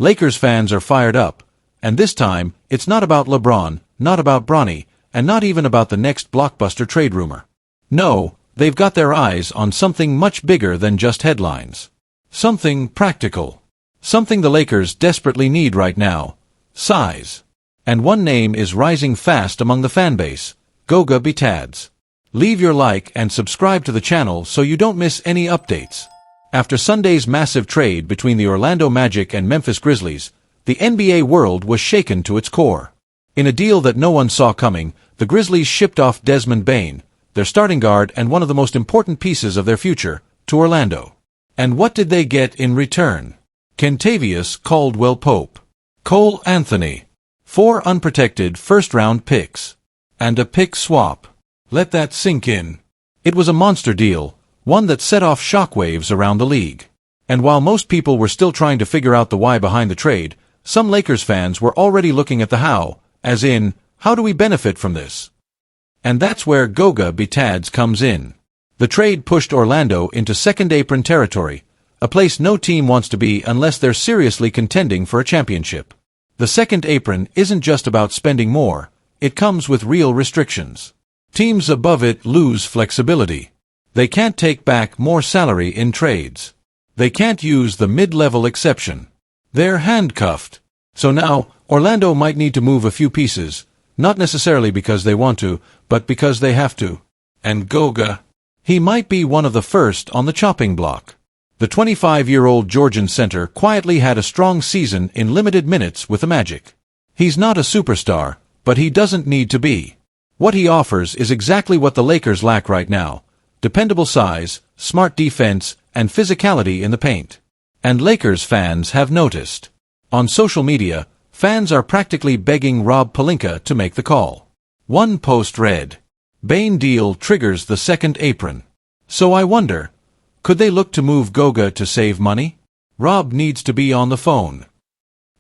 Lakers fans are fired up, and this time, it's not about LeBron, not about Bronny, and not even about the next blockbuster trade rumor. No, they've got their eyes on something much bigger than just headlines. Something practical. Something the Lakers desperately need right now. Size. And one name is rising fast among the fanbase, Goga Bitadze. Leave your like and subscribe to the channel so you don't miss any updates. After Sunday's massive trade between the Orlando Magic and Memphis Grizzlies, the NBA world was shaken to its core. In a deal that no one saw coming, the Grizzlies shipped off Desmond Bane, their starting guard and one of the most important pieces of their future, to Orlando. And what did they get in return? Kentavious Caldwell-Pope, Cole Anthony, 4 unprotected first-round picks, and a pick swap. Let that sink in. It was a monster deal, one that set off shockwaves around the league. And while most people were still trying to figure out the why behind the trade, some Lakers fans were already looking at the how, as in, how do we benefit from this? And that's where Goga Bitadze comes in. The trade pushed Orlando into second apron territory, a place no team wants to be unless they're seriously contending for a championship. The second apron isn't just about spending more, it comes with real restrictions. Teams above it lose flexibility. They can't take back more salary in trades. They can't use the mid-level exception. They're handcuffed. So now, Orlando might need to move a few pieces, not necessarily because they want to, but because they have to. And Goga, he might be one of the first on the chopping block. The 25-year-old Georgian center quietly had a strong season in limited minutes with the Magic. He's not a superstar, but he doesn't need to be. What he offers is exactly what the Lakers lack right now: dependable size, smart defense, and physicality in the paint. And Lakers fans have noticed. On social media, fans are practically begging Rob Pelinka to make the call. One post read, "Bane deal triggers the second apron." So I wonder, could they look to move Goga to save money? Rob needs to be on the phone.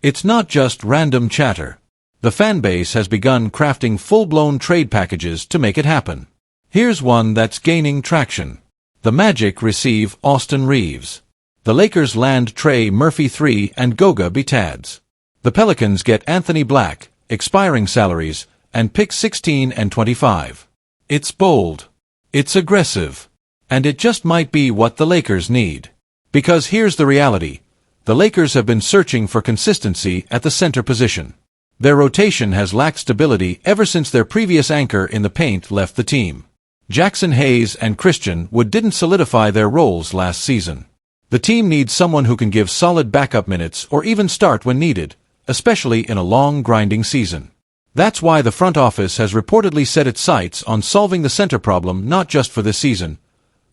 It's not just random chatter. The fanbase has begun crafting full-blown trade packages to make it happen. Here's one that's gaining traction. The Magic receive Austin Reaves. The Lakers land Trey Murphy III and Goga Bitadze. The Pelicans get Anthony Black, expiring salaries, and picks 16 and 25. It's bold. It's aggressive. And it just might be what the Lakers need. Because here's the reality. The Lakers have been searching for consistency at the center position. Their rotation has lacked stability ever since their previous anchor in the paint left the team. Jackson Hayes and Christian Wood didn't solidify their roles last season. The team needs someone who can give solid backup minutes or even start when needed, especially in a long, grinding season. That's why the front office has reportedly set its sights on solving the center problem not just for this season,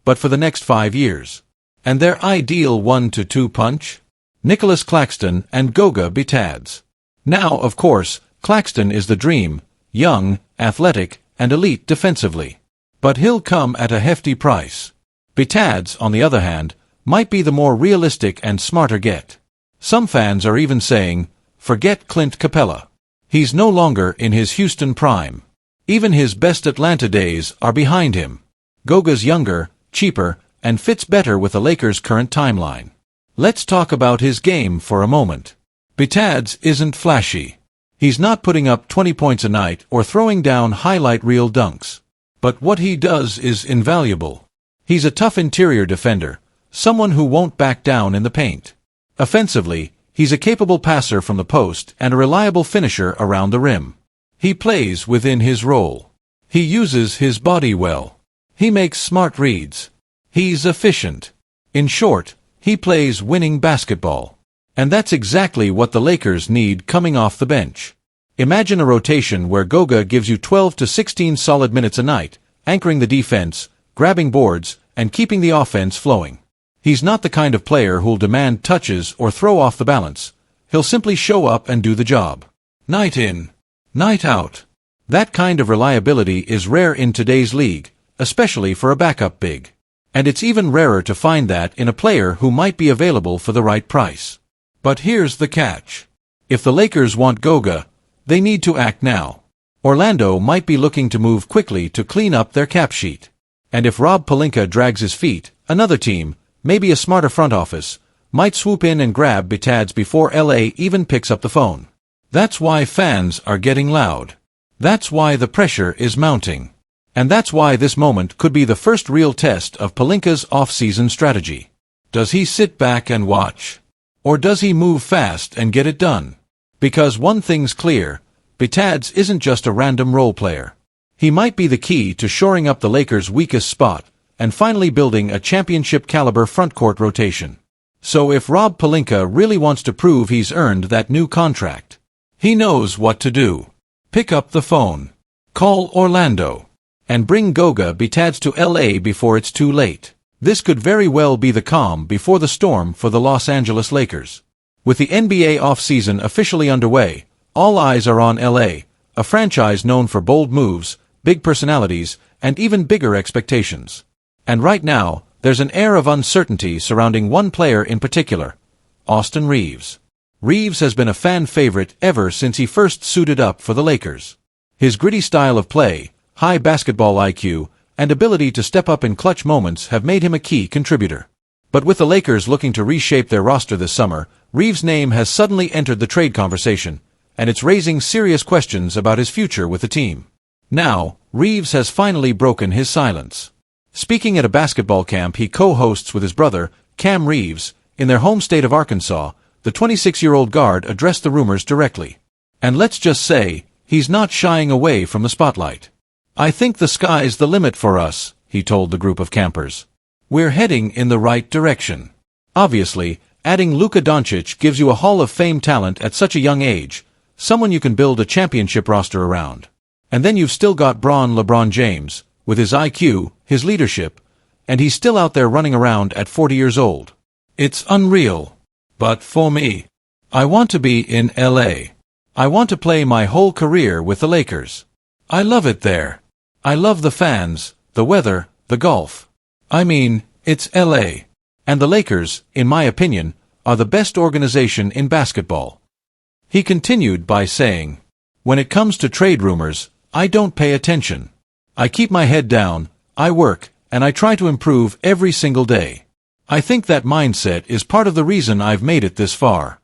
but for the next 5 years. And their ideal 1-2 punch? Nicholas Claxton and Goga Bitadze. Now, of course, Claxton is the dream, young, athletic, and elite defensively. But he'll come at a hefty price. Bitadze, on the other hand, might be the more realistic and smarter get. Some fans are even saying, forget Clint Capela. He's no longer in his Houston prime. Even his best Atlanta days are behind him. Goga's younger, cheaper, and fits better with the Lakers' current timeline. Let's talk about his game for a moment. Bitadze isn't flashy. He's not putting up 20 points a night or throwing down highlight reel dunks. But what he does is invaluable. He's a tough interior defender, someone who won't back down in the paint. Offensively, he's a capable passer from the post and a reliable finisher around the rim. He plays within his role. He uses his body well. He makes smart reads. He's efficient. In short, he plays winning basketball. And that's exactly what the Lakers need coming off the bench. Imagine a rotation where Goga gives you 12 to 16 solid minutes a night, anchoring the defense, grabbing boards, and keeping the offense flowing. He's not the kind of player who'll demand touches or throw off the balance. He'll simply show up and do the job. Night in, night out. That kind of reliability is rare in today's league, especially for a backup big. And it's even rarer to find that in a player who might be available for the right price. But here's the catch. If the Lakers want Goga, they need to act now. Orlando might be looking to move quickly to clean up their cap sheet. And if Rob Pelinka drags his feet, another team, maybe a smarter front office, might swoop in and grab Bitadze before LA even picks up the phone. That's why fans are getting loud. That's why the pressure is mounting. And that's why this moment could be the first real test of Pelinka's off-season strategy. Does he sit back and watch? Or does he move fast and get it done? Because one thing's clear, Bitadze isn't just a random role player. He might be the key to shoring up the Lakers' weakest spot and finally building a championship-caliber frontcourt rotation. So if Rob Pelinka really wants to prove he's earned that new contract, he knows what to do. Pick up the phone, call Orlando, and bring Goga Bitadze to LA before it's too late. This could very well be the calm before the storm for the Los Angeles Lakers. With the NBA offseason officially underway, all eyes are on LA, a franchise known for bold moves, big personalities, and even bigger expectations. And right now, there's an air of uncertainty surrounding one player in particular, Austin Reaves. Reaves has been a fan favorite ever since he first suited up for the Lakers. His gritty style of play, high basketball IQ, and ability to step up in clutch moments have made him a key contributor. But with the Lakers looking to reshape their roster this summer, Reaves' name has suddenly entered the trade conversation, and it's raising serious questions about his future with the team. Now, Reaves has finally broken his silence. Speaking at a basketball camp he co-hosts with his brother, Cam Reaves, in their home state of Arkansas, the 26-year-old guard addressed the rumors directly. And let's just say, he's not shying away from the spotlight. "I think the sky's the limit for us," he told the group of campers. "We're heading in the right direction." Obviously, adding Luka Doncic gives you a Hall of Fame talent at such a young age, someone you can build a championship roster around. And then you've still got LeBron James, with his IQ, his leadership, and he's still out there running around at 40 years old. It's unreal. But for me, I want to be in LA. I want to play my whole career with the Lakers. I love it there. I love the fans, the weather, the golf. I mean, it's LA. And the Lakers, in my opinion, are the best organization in basketball. He continued by saying, "When it comes to trade rumors, I don't pay attention. I keep my head down, I work, and I try to improve every single day. I think that mindset is part of the reason I've made it this far."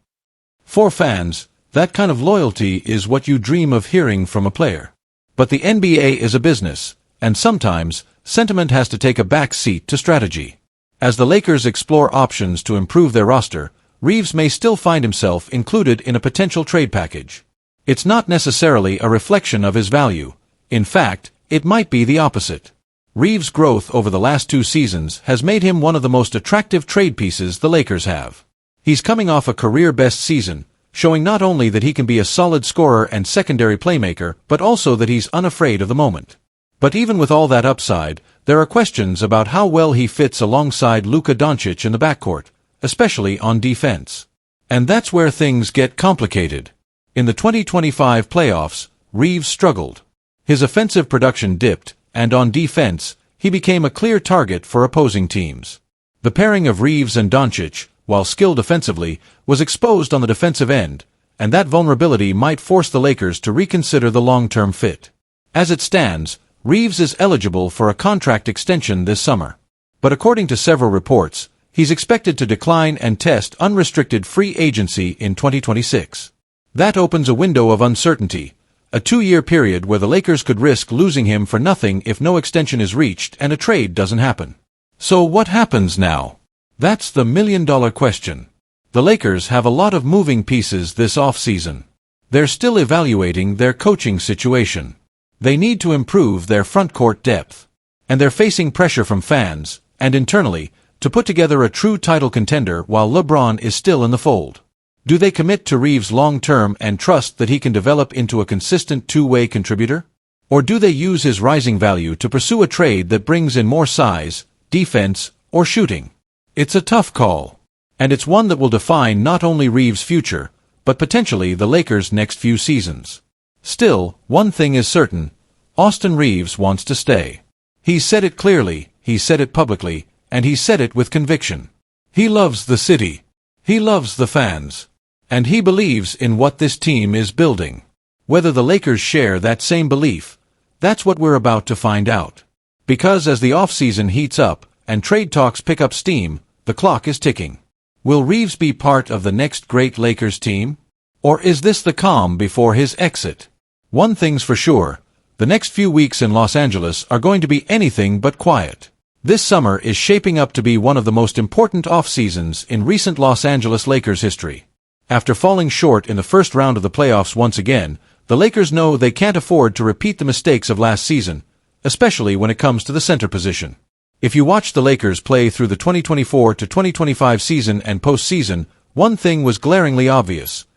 For fans, that kind of loyalty is what you dream of hearing from a player. But the NBA is a business, and sometimes, sentiment has to take a back seat to strategy. As the Lakers explore options to improve their roster, Reaves may still find himself included in a potential trade package. It's not necessarily a reflection of his value. In fact, it might be the opposite. Reaves' growth over the last 2 seasons has made him one of the most attractive trade pieces the Lakers have. He's coming off a career-best season, showing not only that he can be a solid scorer and secondary playmaker, but also that he's unafraid of the moment. But even with all that upside, there are questions about how well he fits alongside Luka Doncic in the backcourt, especially on defense. And that's where things get complicated. In the 2025 playoffs, Reaves struggled. His offensive production dipped, and on defense, he became a clear target for opposing teams. The pairing of Reaves and Doncic, while skilled offensively, was exposed on the defensive end, and that vulnerability might force the Lakers to reconsider the long-term fit. As it stands, Reaves is eligible for a contract extension this summer. But according to several reports, he's expected to decline and test unrestricted free agency in 2026. That opens a window of uncertainty, a 2-year period where the Lakers could risk losing him for nothing if no extension is reached and a trade doesn't happen. So what happens now? That's the million-dollar question. The Lakers have a lot of moving pieces this offseason. They're still evaluating their coaching situation. They need to improve their front-court depth. And they're facing pressure from fans, and internally, to put together a true title contender while LeBron is still in the fold. Do they commit to Reaves long-term and trust that he can develop into a consistent two-way contributor? Or do they use his rising value to pursue a trade that brings in more size, defense, or shooting? It's a tough call, and it's one that will define not only Reaves' future, but potentially the Lakers' next few seasons. Still, one thing is certain, Austin Reaves wants to stay. He's said it clearly, he's said it publicly, and he's said it with conviction. He loves the city. He loves the fans. And he believes in what this team is building. Whether the Lakers share that same belief, that's what we're about to find out. Because as the offseason heats up, and trade talks pick up steam, the clock is ticking. Will Reaves be part of the next great Lakers team? Or is this the calm before his exit? One thing's for sure, the next few weeks in Los Angeles are going to be anything but quiet. This summer is shaping up to be one of the most important off-seasons in recent Los Angeles Lakers history. After falling short in the first round of the playoffs once again, the Lakers know they can't afford to repeat the mistakes of last season, especially when it comes to the center position. If you watched the Lakers play through the 2024 to 2025 season and postseason, one thing was glaringly obvious.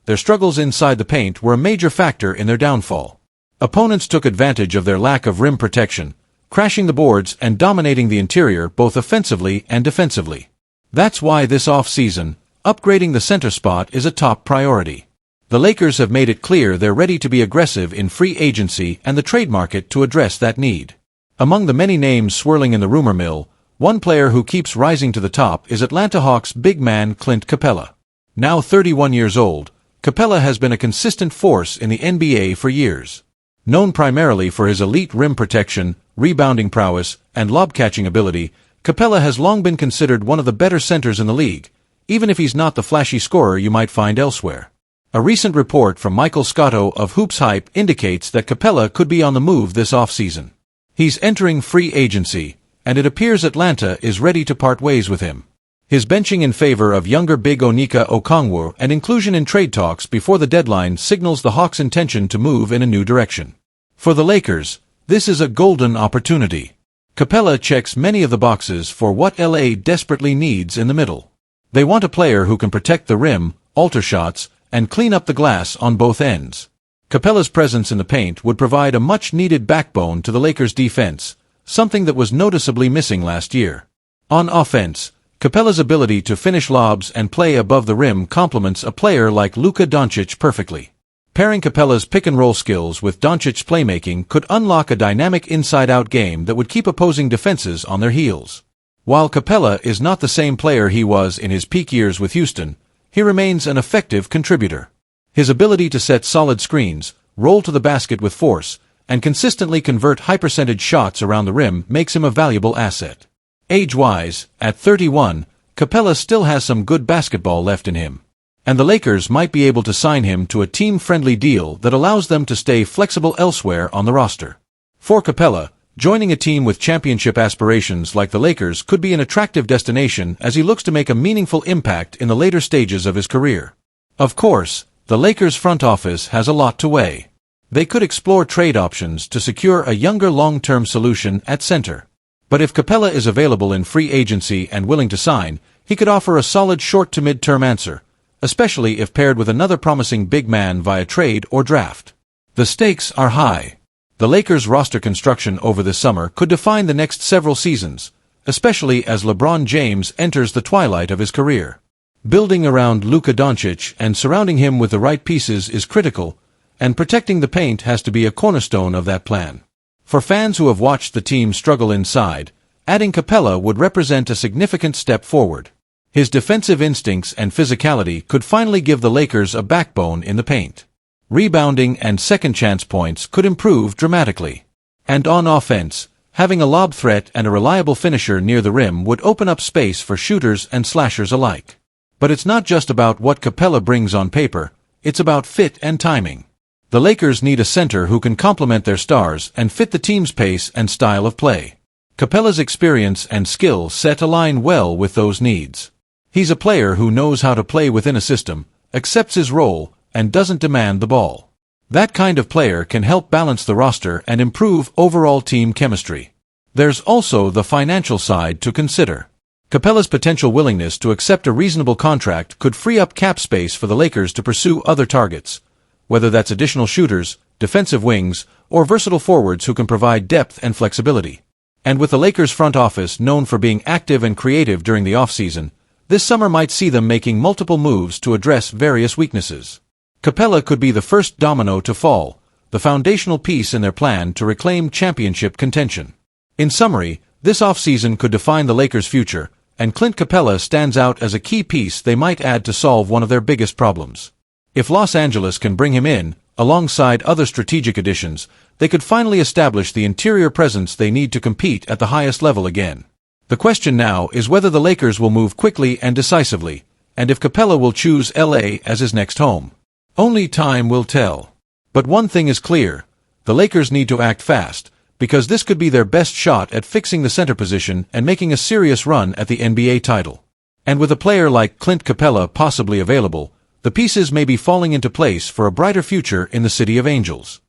Their struggles inside the paint were a major factor in their downfall. Opponents took advantage of their lack of rim protection, crashing the boards and dominating the interior both offensively and defensively. That's why this off-season, upgrading the center spot is a top priority. The Lakers have made it clear they're ready to be aggressive in free agency and the trade market to address that need. Among the many names swirling in the rumor mill, one player who keeps rising to the top is Atlanta Hawks big man Clint Capela. Now 31 years old, Capela has been a consistent force in the NBA for years. Known primarily for his elite rim protection, rebounding prowess, and lob-catching ability, Capela has long been considered one of the better centers in the league, even if he's not the flashy scorer you might find elsewhere. A recent report from Michael Scotto of Hoops Hype indicates that Capela could be on the move this offseason. He's entering free agency, and it appears Atlanta is ready to part ways with him. His benching in favor of younger big Onyeka Okongwu and inclusion in trade talks before the deadline signals the Hawks' intention to move in a new direction. For the Lakers, this is a golden opportunity. Capela checks many of the boxes for what LA desperately needs in the middle. They want a player who can protect the rim, alter shots, and clean up the glass on both ends. Capela's presence in the paint would provide a much-needed backbone to the Lakers' defense, something that was noticeably missing last year. On offense, Capela's ability to finish lobs and play above the rim complements a player like Luka Doncic perfectly. Pairing Capela's pick-and-roll skills with Doncic's playmaking could unlock a dynamic inside-out game that would keep opposing defenses on their heels. While Capela is not the same player he was in his peak years with Houston, he remains an effective contributor. His ability to set solid screens, roll to the basket with force, and consistently convert high-percentage shots around the rim makes him a valuable asset. Age-wise, at 31, Capela still has some good basketball left in him. And the Lakers might be able to sign him to a team-friendly deal that allows them to stay flexible elsewhere on the roster. For Capela, joining a team with championship aspirations like the Lakers could be an attractive destination as he looks to make a meaningful impact in the later stages of his career. Of course, the Lakers front office has a lot to weigh. They could explore trade options to secure a younger long-term solution at center. But if Capela is available in free agency and willing to sign, he could offer a solid short to mid-term answer, especially if paired with another promising big man via trade or draft. The stakes are high. The Lakers' roster construction over this summer could define the next several seasons, especially as LeBron James enters the twilight of his career. Building around Luka Doncic and surrounding him with the right pieces is critical, and protecting the paint has to be a cornerstone of that plan. For fans who have watched the team struggle inside, adding Capela would represent a significant step forward. His defensive instincts and physicality could finally give the Lakers a backbone in the paint. Rebounding and second-chance points could improve dramatically. And on offense, having a lob threat and a reliable finisher near the rim would open up space for shooters and slashers alike. But it's not just about what Capela brings on paper, it's about fit and timing. The Lakers need a center who can complement their stars and fit the team's pace and style of play. Capela's experience and skill set align well with those needs. He's a player who knows how to play within a system, accepts his role, and doesn't demand the ball. That kind of player can help balance the roster and improve overall team chemistry. There's also the financial side to consider. Capela's potential willingness to accept a reasonable contract could free up cap space for the Lakers to pursue other targets, whether that's additional shooters, defensive wings, or versatile forwards who can provide depth and flexibility. And with the Lakers front office known for being active and creative during the offseason, this summer might see them making multiple moves to address various weaknesses. Capela could be the first domino to fall, the foundational piece in their plan to reclaim championship contention. In summary, this offseason could define the Lakers' future, and Clint Capela stands out as a key piece they might add to solve one of their biggest problems. If Los Angeles can bring him in, alongside other strategic additions, they could finally establish the interior presence they need to compete at the highest level again. The question now is whether the Lakers will move quickly and decisively, and if Capela will choose LA as his next home. Only time will tell. But one thing is clear. The Lakers need to act fast, because this could be their best shot at fixing the center position and making a serious run at the NBA title. And with a player like Clint Capela possibly available, the pieces may be falling into place for a brighter future in the City of Angels.